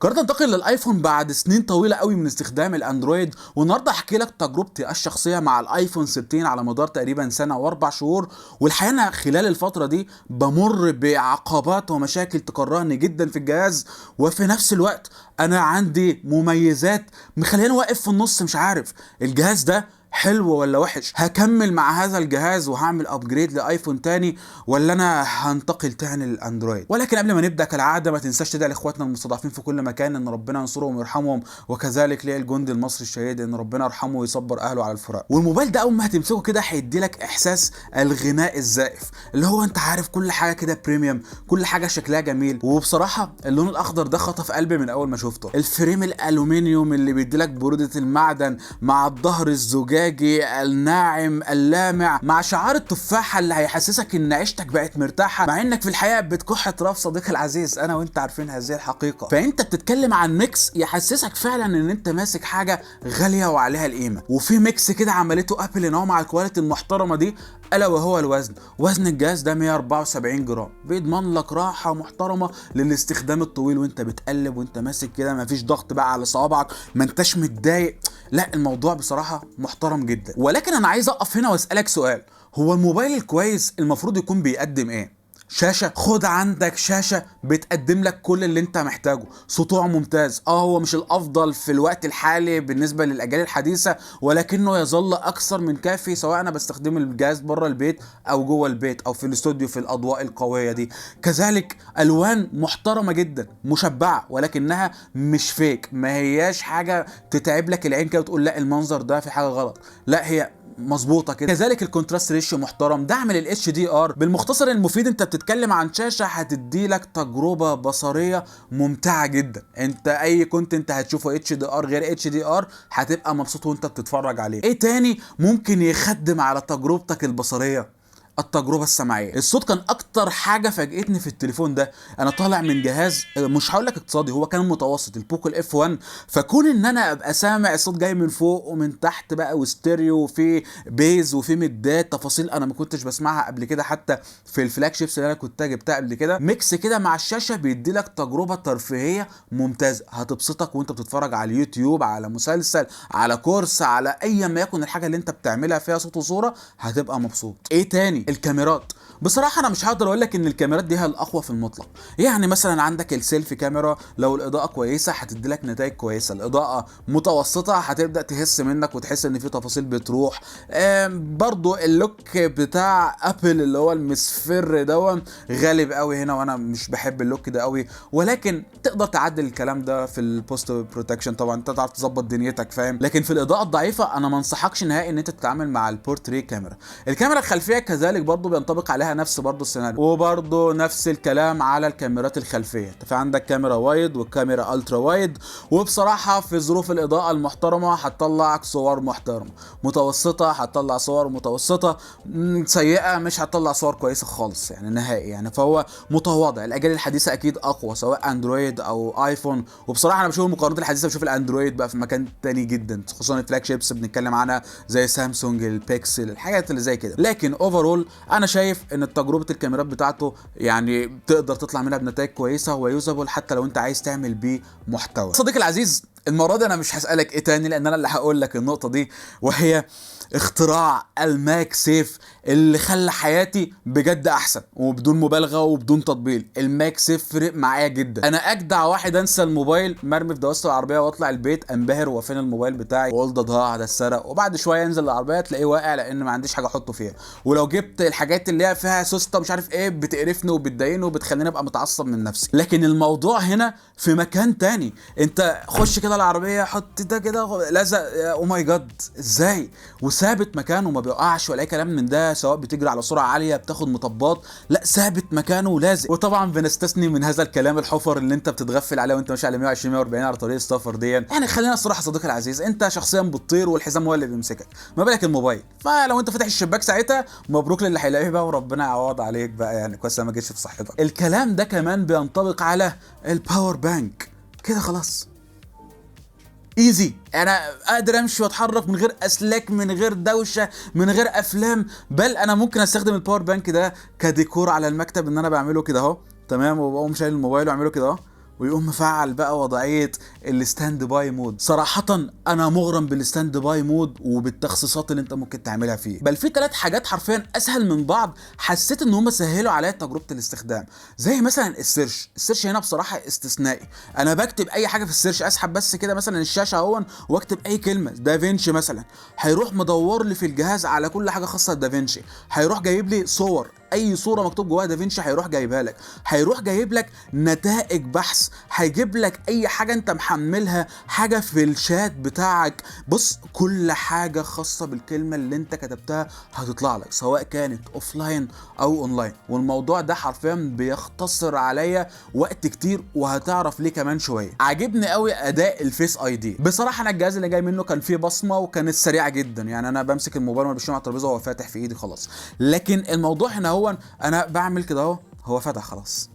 قررت انتقل للايفون بعد سنين طويله قوي من استخدام الاندرويد، والنهارده احكي لك تجربتي الشخصيه مع الايفون 16 على مدار تقريبا سنه واربع شهور. والحقيقه انا خلال الفتره دي بمر بعقبات ومشاكل تكرهني جدا في الجهاز، وفي نفس الوقت انا عندي مميزات مخليني واقف في النص مش عارف الجهاز ده حلو ولا وحش. هكمل مع هذا الجهاز وهعمل ابجريد لايفون تاني، ولا انا هنتقل تاني للاندرويد؟ ولكن قبل ما نبدا كالعاده ما تنساش تدعي لاخواتنا المستضعفين في كل مكان ان ربنا ينصرهم ويرحمهم، وكذلك للجندي المصري الشهيد ان ربنا يرحمه ويصبر اهله على الفراق. والموبايل ده اول ما هتمسكه كده هيدي لك احساس الغناء الزائف، اللي هو انت عارف كل حاجه كده بريميوم، كل حاجه شكلها جميل. وبصراحه اللون الاخضر ده خطف قلبي من اول ما شفته. الفريم الالومنيوم اللي بيدي لك بروده المعدن مع الظهر الزجاجي الناعم اللامع مع شعار التفاحه اللي هيحسسك ان عيشتك بقت مرتاحه، مع انك في الحقيقه بتكح اطراف صديقي العزيز. انا وانت عارفين هذه الحقيقه. فانت بتتكلم عن ميكس يحسسك فعلا ان انت ماسك حاجه غاليه وعليها القيمه. وفي ميكس كده عملته ابل ان هو مع الكواليتي المحترمه دي، الا وهو الوزن. وزن الجهاز ده 174 جرام، بيضمن لك راحه محترمه للاستخدام الطويل وانت بتقلب وانت ماسك كده، مفيش ضغط بقى على صوابعك، ما انتش متضايق. لا، الموضوع بصراحه محترم جدا. ولكن انا عايز اقف هنا واسالك سؤال: هو الموبايل الكويس المفروض يكون بيقدم ايه؟ شاشة؟ خد عندك شاشة بتقدم لك كل اللي انت محتاجه، سطوع ممتاز. هو مش الافضل في الوقت الحالي بالنسبة للاجيال الحديثة، ولكنه يظل اكثر من كافي سواء انا بستخدم الجهاز بره البيت او جوه البيت او في الاستوديو في الاضواء القوية دي. كذلك الوان محترمة جدا مشبعة، ولكنها مش فيك، ما هياش حاجة تتعب لك العين كده وتقول لا المنظر ده في حاجة غلط. لا، هي مظبوطه كده. كذلك الكونتراست ريشيو محترم، دعم للاتش دي ار. بالمختصر المفيد انت بتتكلم عن شاشه هتدي لك تجربه بصريه ممتعه جدا. انت اي كونتنت هتشوفه اتش دي ار غير اتش دي ار هتبقى مبسوط وانت بتتفرج عليه. ايه تاني ممكن يخدم على تجربتك البصريه؟ التجربه السمعيه. الصوت كان اكتر حاجه فاجئتني في التليفون ده. انا طالع من جهاز مش هقول لك اقتصادي، هو كان متوسط، البوكو الاف 1. فكون ان انا ابقى سامع الصوت جاي من فوق ومن تحت بقى، وستيريو وفي بيز وفي مدات، تفاصيل انا ما كنتش بسمعها قبل كده حتى في الفلاج شيبس اللي انا كنت جبتها قبل كده. ميكس كده مع الشاشه بيدي لك تجربه ترفيهيه ممتازه هتبسطك وانت بتتفرج على اليوتيوب، على مسلسل، على كورس، على اي ما يكن الحاجه اللي انت بتعملها فيها صوت وصوره، هتبقى مبسوط. ايه تاني؟ الكاميرات. بصراحة أنا مش هقدر أقول لك إن الكاميرات دي هي الأقوى في المطلق. يعني مثلا عندك السيلفي كاميرا، لو الإضاءة كويسة هتدي لك نتائج كويسة، الإضاءة متوسطة هتبدأ تحس منك وتحس إن في تفاصيل بتروح. برضو اللوك بتاع أبل اللي هو المصفر ده غالب قوي هنا، وأنا مش بحب اللوك ده قوي، ولكن تقدر تعدل الكلام ده في البوست بروتكشن. طبعا أنت تعرف تظبط دنيتك، فاهم. لكن في الإضاءة الضعيفة أنا ما انصحكش نهائي إن أنت تتعامل مع البورتري كاميرا. الكاميرا الخلفية كذلك برضو بينطبق عليها نفس برضو السيناريو، وبرضو نفس الكلام على الكاميرات الخلفيه. في عندك كاميرا وايد وكاميرا الترا وايد، وبصراحه في ظروف الاضاءه المحترمه هتطلع صور محترمه، متوسطه هتطلع صور متوسطه، سيئه مش هتطلع صور كويسه خالص يعني نهائي يعني. فهو متواضع. الاجيال الحديثه اكيد اقوى سواء اندرويد او ايفون، وبصراحه انا بشوف المقارنات الحديثه بشوف الاندرويد بقى في مكان تاني جدا، خصوصا الفلاج شيبس بنتكلم عنها زي سامسونج، البيكسل، الحاجات اللي زي كده. لكن اوفرول انا شايف ان تجربه الكاميرات بتاعته يعني تقدر تطلع منها بنتائج كويسه ويوزابل حتى لو انت عايز تعمل بيه محتوى. صديقي العزيز، المره دي انا مش هسالك ايه تاني، لان انا اللي هقول لك النقطه دي، وهي اختراع الماك سيف اللي خلى حياتي بجد احسن وبدون مبالغه وبدون تطبيل. الماك سيف فرق معايا جدا. انا اجدع واحد انسى الموبايل مرمي في دواسه العربيه واطلع البيت انبهر وفين الموبايل بتاعي، واقول ده ضاع ده اتسرق، وبعد شويه انزل العربيه تلاقيه واقع لان ما عنديش حاجه احطه فيها. ولو جبت الحاجات اللي هي فيها سوسته مش عارف ايه بتقرفني وبتضايقني وبتخليني ابقى متعصب من نفسي. لكن الموضوع هنا في مكان تاني. انت خش كده العربيه، حط ده كده لزق، او ماي جاد ازاي، وثابت مكانه وما بيقعش ولا اي كلام من ده، سواء بتجري على سرعه عاليه بتاخد مطبات، لا ثابت مكانه ولازق. وطبعا بنستثني من هذا الكلام الحفر اللي انت بتتغفل عليه وانت ماشي على 120 140 على طريق السفر دي. يعني خلينا الصراحه صديقي العزيز، انت شخصيا بتطير والحزام هو اللي بيمسكك، ما بالك الموبايل. فلو انت فاتح الشباك ساعتها مبروك للي هيلاقيه بقى وربنا يعوض عليك بقى، يعني كويس ما جيتش في صحتك. الكلام ده كمان بينطبق على الباور بانك. كده خلاص ايزي، انا اقدر امشي واتحرك من غير اسلاك، من غير دوشه، من غير افلام. بل انا ممكن استخدم الباور بانك ده كديكور على المكتب، ان انا بعمله كده اهو، تمام، وبقوم شايل الموبايل واعمله كده اهو، ويقوم مفعل بقى وضعيه الستاند باي مود. صراحه انا مغرم بالستاند باي مود وبالتخصيصات اللي انت ممكن تعملها فيه. بل في 3 حاجات حرفيا اسهل من بعض حسيت ان هم سهلوا عليا تجربه الاستخدام، زي مثلا السيرش هنا بصراحه استثنائي. انا بكتب اي حاجه في السيرش، اسحب بس كده مثلا الشاشه اهون واكتب اي كلمه دافينشي مثلا، هيروح مدور لي في الجهاز على كل حاجه خاصه بدافينشي، هيروح جايب لي صور، اي صوره مكتوب جواها دافينشي هيروح جايبها لك، هيروح جايب لك نتائج بحث، هيجيب لك اي حاجه انت محملها، حاجه في الشات بتاعك. بص كل حاجه خاصه بالكلمه اللي انت كتبتها هتطلع لك، سواء كانت اوفلاين او اونلاين. والموضوع ده حرفيا بيختصر عليا وقت كتير، وهتعرف ليه كمان شويه. عاجبني قوي اداء الفيس اي دي بصراحه. انا الجهاز اللي جاي منه كان فيه بصمه وكانت سريعه جدا، يعني انا بمسك الموبايل وانا بشيله على الترابيزه وهو فاتح في ايدي خلاص. لكن الموضوع هنا هو انا بعمل كده اهو هو فتح خلاص.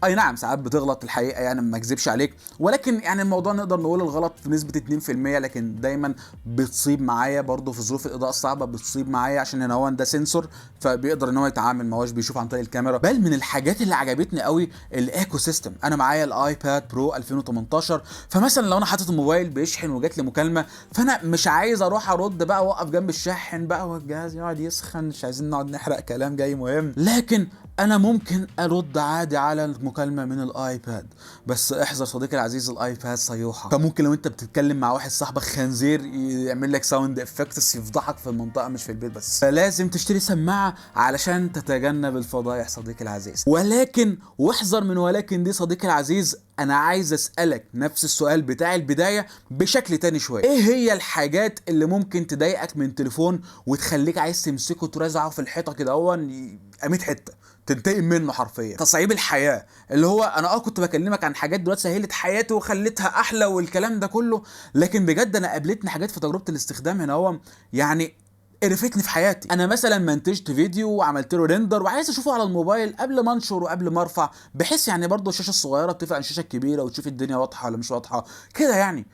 اي نعم ساعات بتغلط الحقيقه، يعني ما اكذبش عليك، ولكن يعني الموضوع نقدر نقول الغلط في نسبه 2%، لكن دايما بتصيب معايا برضو في ظروف الاضاءه الصعبه، بتصيب معايا عشان هنا هو ده سنسور فبيقدر ان هو يتعامل، ما هوش بيشوف عن طريق الكاميرا. بل من الحاجات اللي عجبتني قوي الايكو سيستم. انا معايا الايباد برو 2018، فمثلا لو انا حاطط الموبايل بيشحن وجات لي مكالمه، فانا مش عايز اروح ارد بقى واقف جنب الشاحن بقى والجهاز يقعد يسخن، مش عايزين نقعد نحرق كلام جاي مهم، لكن انا ممكن ارد عادي على المكالمه من الايباد. بس احذر صديقي العزيز، الايباد صيوحه، فممكن لو انت بتتكلم مع واحد صاحبك خنزير يعمل لك ساوند افكتس يفضحك في المنطقه مش في البيت بس. فلازم تشتري سماعه علشان تتجنب الفضايح صديقي العزيز. ولكن واحذر من ولكن دي صديقي العزيز، انا عايز اسالك نفس السؤال بتاع البدايه بشكل تاني شويه. ايه هي الحاجات اللي ممكن تضايقك من تليفون وتخليك عايز تمسكه ترزعه في الحيطه كده هو 100 حته تنتقم منه حرفيا؟ تصعيب الحياه، اللي هو انا كنت بكلمك عن حاجات دلوقتي سهلت حياتي وخلتها احلى والكلام ده كله، لكن بجد انا قابلتني حاجات في تجربه الاستخدام هنا هو يعني قرفتني في حياتي. انا مثلا منتجت فيديو وعملت له ريندر وعايز اشوفه على الموبايل قبل ما انشر وقبل ما ارفع، بحيث يعني برضه الشاشه الصغيره بتفرق عن الشاشه الكبيره وتشوف الدنيا واضحه ولا مش واضحه كده يعني.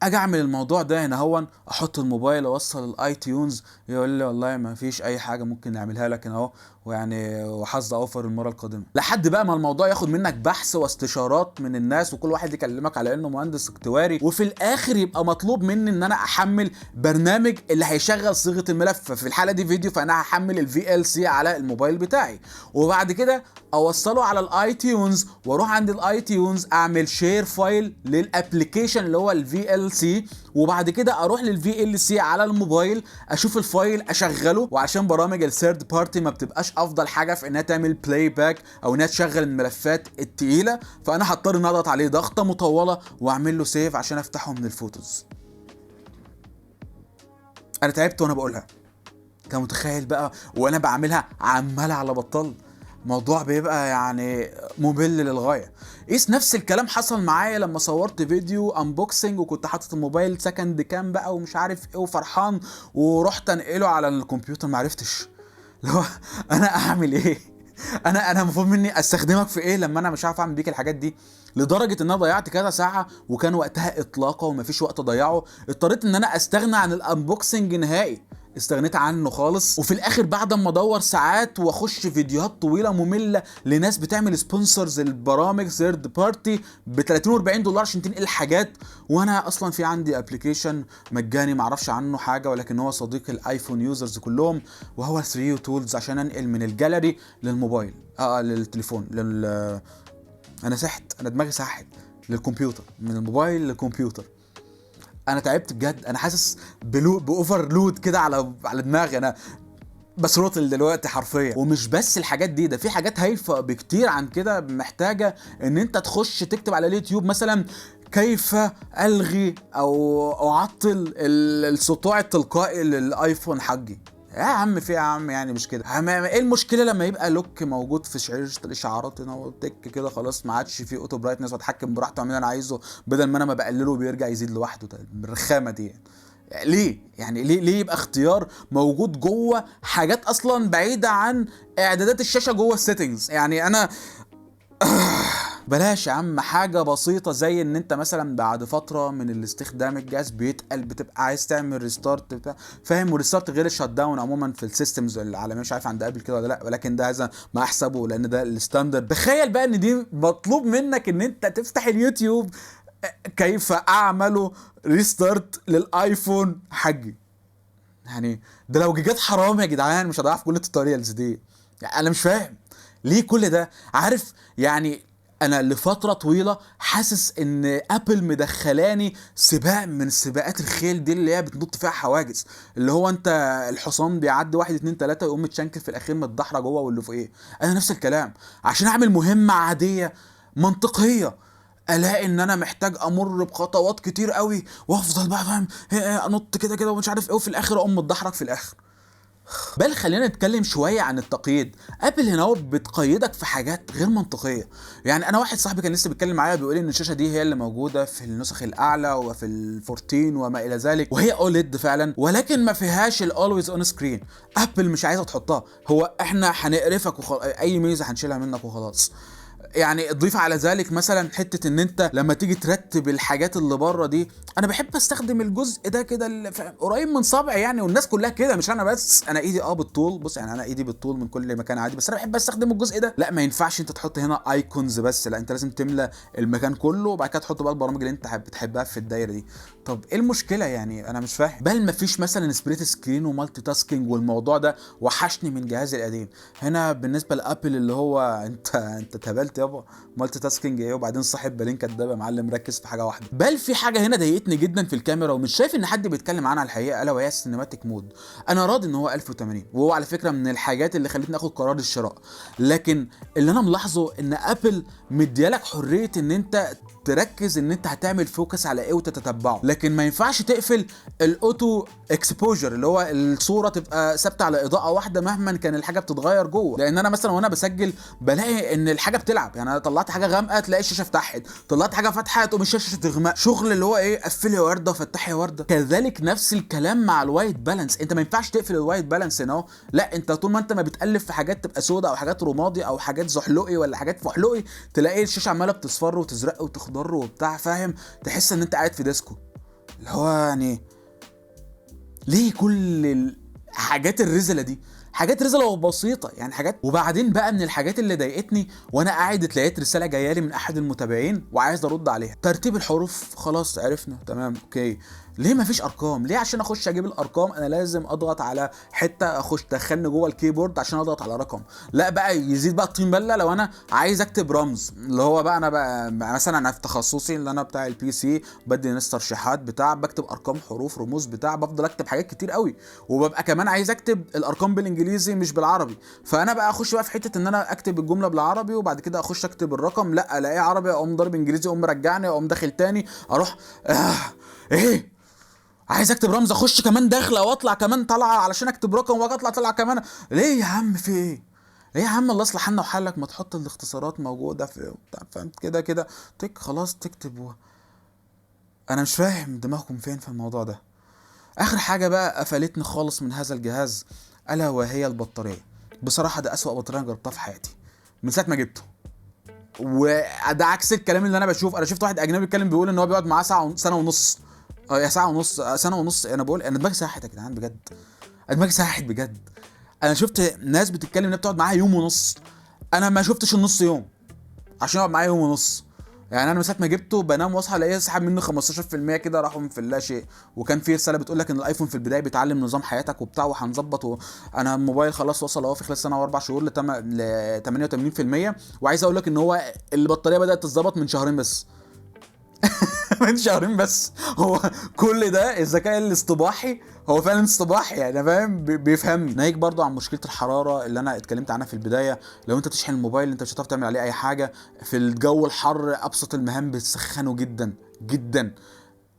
اجي اعمل الموضوع ده هنا هون، احط الموبايل اوصل الاي تيونز، يقول لي والله ما فيش اي حاجه ممكن نعملها لك هنا اهو، ويعني وحظ اوفر المره القادمه. لحد بقى ما الموضوع ياخد منك بحث واستشارات من الناس وكل واحد يكلمك على انه مهندس اكتواري، وفي الاخر يبقى مطلوب مني ان انا احمل برنامج اللي هيشغل صيغه الملف، ففي الحاله دي فيديو، فانا هحمل الفي ال سي على الموبايل بتاعي، وبعد كده اوصله على الاي تيونز، واروح عند الاي تيونز اعمل شير فايل للابلكيشن اللي هو الفي ال سي، وبعد كده اروح للفي ال سي على الموبايل اشوف الفايل اشغله. وعشان برامج الثيرد بارتي ما بتبقاش افضل حاجه في انها تعمل بلاي باك او انها تشغل الملفات التقيله، فانا هضطر ان اضغط عليه ضغطه مطوله واعمل له سيف عشان افتحه من الفوتوز. انا تعبت وانا بقولها، كان متخيل بقى وانا بعملها عمال على بطال، موضوع بيبقى يعني ممل للغايه. قيس نفس الكلام حصل معايا لما صورت فيديو انبوكسنج وكنت حاطط الموبايل سكند كام بقى ومش عارف ايه وفرحان، ورحت انقله على الكمبيوتر معرفتش. لو انا اعمل ايه؟ انا المفروض مني استخدمك في ايه لما انا مش عارف اعمل بيك الحاجات دي؟ لدرجه ان انا ضيعت كذا ساعه وكان وقتها اطلاقه ومفيش وقت اضيعه، اضطريت ان انا استغنى عن الانبوكسنج نهائي، استغنيت عنه خالص. وفي الاخر بعد ما ادور ساعات واخش فيديوهات طويله ممله لناس بتعمل سبونسرز البرامج ثيرد بارتي ب 30 و40 دولار عشان تنقل حاجات، وانا اصلا في عندي ابلكيشن مجاني معرفش عنه حاجه ولكن هو صديق الايفون يوزرز كلهم، وهو 3 تولز عشان انقل من الجاليري للموبايل للتليفون انا سحت، انا دماغي ساحت للكمبيوتر، من الموبايل للكمبيوتر. انا تعبت بجد، انا حاسس باوفر لود كده على دماغي، انا بسروتل دلوقتي حرفيا. ومش بس الحاجات دي، ده في حاجات هايفه بكتير عن كده محتاجه ان انت تخش تكتب على اليوتيوب مثلا كيف الغي او اعطل السطوع التلقائي للايفون حقي. يا عم في يا عم يعني مش كده، ايه المشكله لما يبقى لوك موجود في شاشه الاشعارات هنا وتك كده خلاص ما عادش فيه اوتو برايتنس واتحكم براحتي واعمل اللي انا عايزه بدل ما انا ما بقلله بيرجع يزيد لوحده؟ ده بالرخامه دي يعني ليه؟ يعني ليه يبقى اختيار موجود جوه حاجات اصلا بعيده عن اعدادات الشاشه جوه السيتنجز؟ يعني انا بلاش يا عم حاجه بسيطه زي ان انت مثلا بعد فتره من الاستخدام الجهاز بيتقل، بتبقى عايز تعمل ريستارت بتاع، فاهم؟ وريستارت غير الشت داون عموما في السيستمز العالميه، مش عارف عند ابل كده ولا لا، ولكن ده هذا ما احسبه لان ده الستاندرد. تخيل بقى ان دي مطلوب منك ان انت تفتح اليوتيوب كيف اعمل ريستارت للايفون حجي. يعني ده لو جيجات حرام يا جدعان مش هضيع في كل التوتوريالز دي. يعني انا مش فاهم ليه كل ده. عارف يعني انا لفتره طويله حاسس ان ابل مدخلاني سباق من سباقات الخيل دي اللي هي بتنط فيها حواجز، اللي هو انت الحصان بيعدي واحد اتنين تلاته يقوم متشنكل في الاخير متدحرج جوه واللي فوقيه. انا نفس الكلام عشان اعمل مهمه عاديه منطقيه الاقي ان انا محتاج امر بخطوات كتير قوي وافضل بقى فاهم انط كده كده ومش عارف ايه، وفي الاخر اقوم متدحرج في الاخر. بل خلينا نتكلم شويه عن التقييد. ابل هنا هو بتقيدك في حاجات غير منطقيه. يعني انا واحد صاحبي كان لسه بيتكلم معايا بيقول لي ان الشاشه دي هي اللي موجوده في النسخ الاعلى وفي ال14 وما الى ذلك، وهي اوليد فعلا، ولكن ما فيهاش الاولويز اون سكرين. ابل مش عايزه تحطها، هو احنا هنقرفك اي ميزه هنشيلها منك وخلاص. يعني اضيف على ذلك مثلا حته ان انت لما تيجي ترتب الحاجات اللي بره دي، انا بحب استخدم الجزء ده كده اللي قريب من صبعي يعني، والناس كلها كده مش انا بس، انا ايدي بالطول، بص يعني انا ايدي بالطول من كل مكان عادي، بس انا بحب استخدم الجزء ده. لا ما ينفعش انت تحط هنا ايكونز بس، لا انت لازم تملى المكان كله وبعد كده تحط بقى البرامج اللي انت بتحبها في الدايره دي. طب ايه المشكله يعني؟ انا مش فاهم. بل ما فيش مثلا سبريت سكرين ومالتي تاسكينج، والموضوع ده وحشني من جهازي القديم. هنا بالنسبه لابل اللي هو انت اتهبلت يابا، مالتي تاسكينج ايه؟ وبعدين صاحب بالين كداب يا معلم، ركز في حاجه واحده. بل في حاجه هنا ضايقتني جدا في الكاميرا ومش شايف ان حد بيتكلم عنها الحقيقه، الا وهي السينماتيك مود. انا راضي ان هو 1080 وهو على فكره من الحاجات اللي خلتني اخد قرار الشراء، لكن اللي انا ملاحظه ان ابل مديالك حريه ان انت تركز ان انت هتعمل فوكس على ايه وتتتبعه، لكن ما ينفعش تقفل الاوتو اكسبوجر اللي هو الصوره تبقى ثابته على اضاءه واحده مهما كان الحاجه بتتغير جوه. لان انا مثلا وانا بسجل بلاقي ان الحاجه بتلعب، يعني انا طلعت حاجه غامقه تلاقي الشاشه فتحت، طلعت حاجه فاتحه تقوم الشاشه تغمق، شغل اللي هو ايه قفلي يا ورده وفتحي يا ورده. كذلك نفس الكلام مع الوايت بالانس، انت ما ينفعش تقفل الوايت بالانس هنا اهو، لا انت طول ما انت ما بتقلب في حاجات تبقى سودة او حاجات رمادي او حاجات زحلقي ولا حاجات فحلقي، تلاقي الشاشه عماله بتصفر وتزرق وتخضر وبتاع، فاهم؟ تحس ان انت قاعد في ديسكو. اللي هو يعني ليه كل الحاجات الرزله دي؟ حاجات رزله وبسيطه يعني حاجات. وبعدين بقى من الحاجات اللي ضايقتني وانا قاعد اتلاقيت رساله جايه لي من احد المتابعين وعايز ارد عليها. ترتيب الحروف خلاص عرفنا تمام اوكي، ليه مفيش ارقام؟ ليه عشان اخش اجيب الارقام انا لازم اضغط على حته اخش دخلني جوه الكيبورد عشان اضغط على رقم؟ لا بقى يزيد بقى الطين بله لو انا عايز اكتب رمز، اللي هو بقى انا بقى مثلا انا في تخصصي اللي انا بتاع البي سي بدي ناس ترشيحات بتاع، بكتب ارقام حروف رموز بتاع، بفضل اكتب حاجات كتير قوي، وببقى كمان عايز اكتب الارقام بالانجليزي مش بالعربي. فانا بقى اخش بقى في حته ان انا اكتب الجمله بالعربي وبعد كده اخش اكتب الرقم، لا الاقيه عربي اقوم ضارب انجليزي اقوم مرجعني اقوم داخل تاني اروح ايه عايز اكتب رمز اخش كمان داخله واطلع كمان طالعه علشان اكتب رقم واجي اطلع طالعه كمان. ليه يا عم في ايه؟ ليه يا عم الله يصلح حالنا وحالك ما تحط الاختصارات موجوده في فهمت كده كده خلاص تكتب انا مش فاهم دماغكم فين في الموضوع ده. اخر حاجه بقى قفلتني خالص من هذا الجهاز الا وهي البطاريه. بصراحه ده اسوأ بطاريه جربتها في حياتي من ساعه ما جبته، وده عكس الكلام اللي انا بشوف. انا شفت واحد اجنبي بيتكلم بيقول ان هو بيقعد معاه سنه ونص. يا ساعه ونص سنه ونص. انا بقول انا دماغي ساحت يا جدعان بجد، انا دماغي ساحت بجد. انا شفت ناس بتتكلم انها بتقعد معاها يوم ونص، انا ما شفتش النص يوم عشان اقعد معايا يوم ونص. يعني انا من ساعه ما جبته بنام واصحى الاقيه سحب منه 15% كده راحوا في اللا شيء. وكان في رساله بتقول لك ان الايفون في البدايه بيتعلم نظام حياتك وبتاع وهنظبط انا الموبايل خلاص وصل اهو في خلال سنه واربع شهور ل 88%. وعايز اقول لك ان هو البطاريه بدات تتظبط من شهرين بس. من شهرين بس. هو كل ده الذكاء الاصطباحي هو فعلا اصطباحي يعني فاهم بيفهمني. ناهيك برضو عن مشكله الحراره اللي انا اتكلمت عنها في البدايه. لو انت تشحن الموبايل انت مش هتعرف تعمل عليه اي حاجه في الجو الحر، ابسط المهام بتسخنه جدا جدا.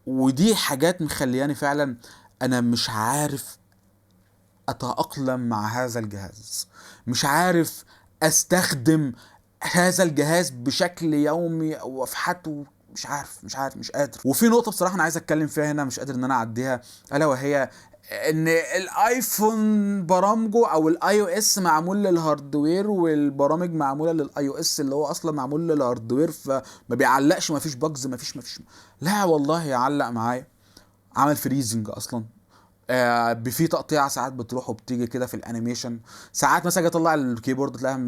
ودي حاجات مخلياني فعلا انا مش عارف اتاقلم مع هذا الجهاز، مش عارف استخدم هذا الجهاز بشكل يومي او افحته. مش عارف مش قادر. وفي نقطه بصراحه انا عايز اتكلم فيها هنا مش قادر ان انا اعديها، الا وهي ان الايفون برامجه او الاي او اس معمول للهاردوير، والبرامج معموله للاي او اس اللي هو اصلا معمول للهاردوير، فما بيعلقش، ما فيش باجز، ما فيش. لا والله يعلق معايا، عمل فريزنج اصلا. في تقطيع ساعات بتروح وبتيجي كده في الانيميشن. ساعات مثلا اجي اطلع الكيبورد تلاقيها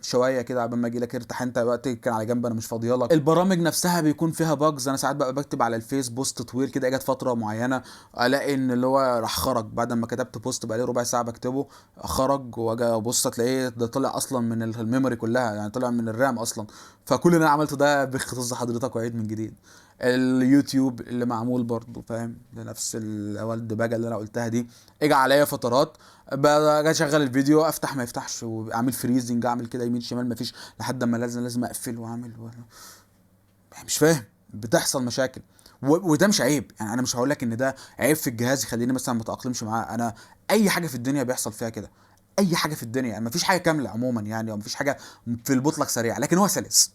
شويه كده قبل ما اجي لك، ارتاح انت وقت كان على جنب، انا مش فاضيه لك. البرامج نفسها بيكون فيها باجز. انا ساعات بقى بكتب على الفيس بوست طويل كده، اجت فتره معينه الاقي ان اللي هو راح خرج بعد ما كتبت بوست بقى لي ربع ساعه بكتبه، خرج، واجي ابص تلاقيه ده طلع اصلا من الميموري كلها، يعني طلع من الرام اصلا. فكل اللي انا عملته ده بيختص حضرتك وعيد من جديد. اليوتيوب اللي معمول برضه فاهم لنفس الولد بقى اللي انا قلتها دي. اجي عليا فترات باجي اشغل الفيديو افتح ما يفتحش، واعمل فريزنج، اعمل كده يمين شمال ما فيش، لحد ما لازم اقفل واعمل مش فاهم. بتحصل مشاكل. وده مش عيب، يعني انا مش هقول لك ان ده عيب في الجهاز يخليني مثلا ما اتاقلمش معاه. انا اي حاجه في الدنيا بيحصل فيها كده، اي حاجه في الدنيا، يعني مفيش حاجه كامله عموما يعني، او مفيش حاجه في البطلق سريع، لكن هو سلس.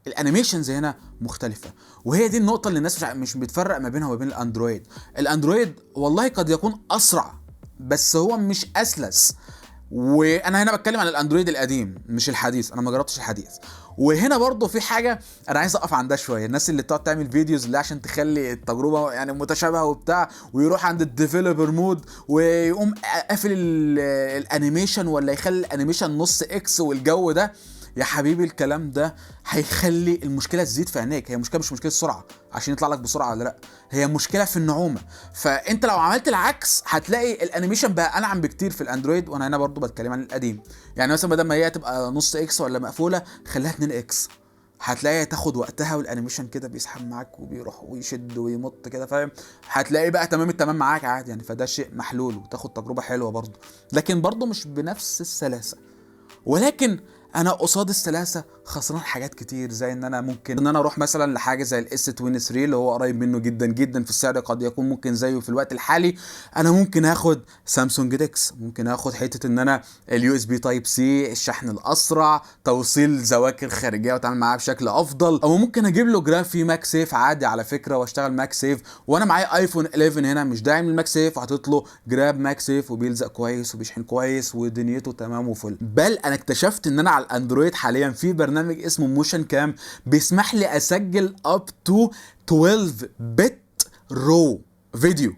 الانيميشنز هنا مختلفه، وهي دي النقطه اللي الناس مش بتفرق ما بينها وبين الاندرويد. الاندرويد والله قد يكون اسرع، بس هو مش اسلس. وانا هنا بتكلم عن الاندرويد القديم مش الحديث، انا ما جربتش الحديث. وهنا برضو في حاجه انا عايز اقف عندها شويه، الناس اللي بتقعد تعمل فيديوز اللي عشان تخلي التجربه يعني متشابهه وبتاع، ويروح عند الديفلوبر مود ويقوم قافل الانيميشن، ولا يخلي الانيميشن نص اكس والجو ده. يا حبيبي الكلام ده هيخلي المشكله تزيد في عينيك. هي مشكله مش مشكله سرعه عشان يطلع لك بسرعه ولا لا، هي مشكله في النعومه. فانت لو عملت العكس هتلاقي الانيميشن بقى انعم بكتير في الاندرويد. وانا هنا برضو بتكلم عن القديم، يعني مثلا بدل ما هي تبقى نص اكس ولا مقفوله خليها 2 اكس، هتلاقي تاخد وقتها، والانيميشن كده بيسحب معاك وبيروح ويشد ويمط كده فاهم. هتلاقي بقى تمام التمام معاك عادي يعني، فده شيء محلول وتاخد تجربه حلوه برضو، لكن برضو مش بنفس السلاسه. ولكن انا قصاد السلاسه خسران حاجات كتير، زي ان انا ممكن ان انا اروح مثلا لحاجه زي الاس 23 اللي هو قريب منه جدا جدا في السعر، قد يكون ممكن زيه في الوقت الحالي. انا ممكن اخد سامسونج ديكس، ممكن اخد حته ان انا اليو اس بي تايب سي، الشحن الاسرع، توصيل ذواكر خارجيه واتعامل معاها بشكل افضل. او ممكن اجيب له جرافي ماك سيف عادي على فكره واشتغل ماك سيف، وانا معايا ايفون 11 هنا مش داعم للماك سيف، وحاطط له جراب ماك سيف وبيلزق كويس وبيشحن كويس ودنيته تمام وفل. بل انا اكتشفت ان انا على الاندرويد حاليا في برنامج اسمه موشن كام بيسمح لي اسجل اب تو 12 بت رو فيديو،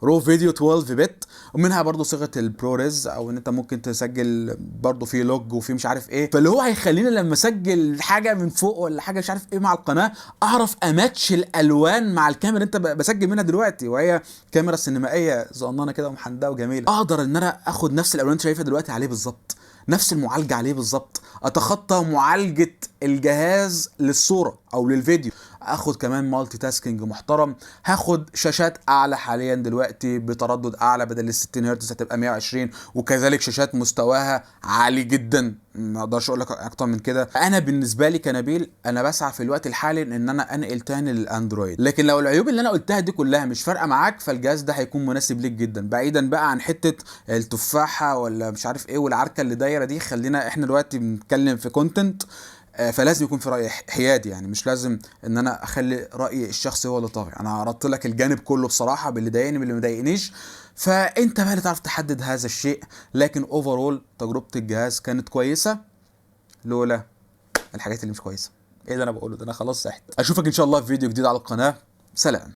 رو فيديو 12 بت. ومنها برضو صيغه البروريز، او ان انت ممكن تسجل برضو في لوج وفي مش عارف ايه، فاللي هو هيخليني لما اسجل حاجه من فوق ولا حاجه مش عارف ايه مع القناه اعرف اماتش الالوان مع الكاميرا انت بسجل منها دلوقتي، وهي كاميرا سينمائيه صغننه كده ومحندقه وجميله. اقدر ان انا اخد نفس الالوان اللي شايفها دلوقتي عليه بالظبط، نفس المعالجه عليه بالظبط، اتخطى معالجه الجهاز للصوره او للفيديو، اخد كمان مالتي تاسكينج محترم، هاخد شاشات اعلى حاليا دلوقتي بتردد اعلى، بدل ال 60 هرتز هتبقى 120، وكذلك شاشات مستواها عالي جدا، ما اقدرش اقول لك اكتر من كده. انا بالنسبه لي كنبيل انا بسعى في الوقت الحالي ان انا انقل تاني للاندرويد. لكن لو العيوب اللي انا قلتها دي كلها مش فارقه معاك، فالجهاز ده هيكون مناسب ليك جدا، بعيدا بقى عن حته التفاحه ولا مش عارف ايه والعركه اللي دايره دي. خلينا احنا دلوقتي بنتكلم في كونتنت، فلازم يكون في راي حيادي، يعني مش لازم ان انا اخلي رايي الشخصي هو اللي طاغي. انا عرضت لك الجانب كله بصراحه، باللي ضايقني باللي ما ضايقنيش، فانت بقى اللي تعرف تحدد هذا الشيء. لكن اوفرول تجربه الجهاز كانت كويسه، لولا الحاجات اللي مش كويسه. ايه اللي انا بقوله ده؟ انا خلاص سحت. اشوفك ان شاء الله في فيديو جديد على القناه. سلام.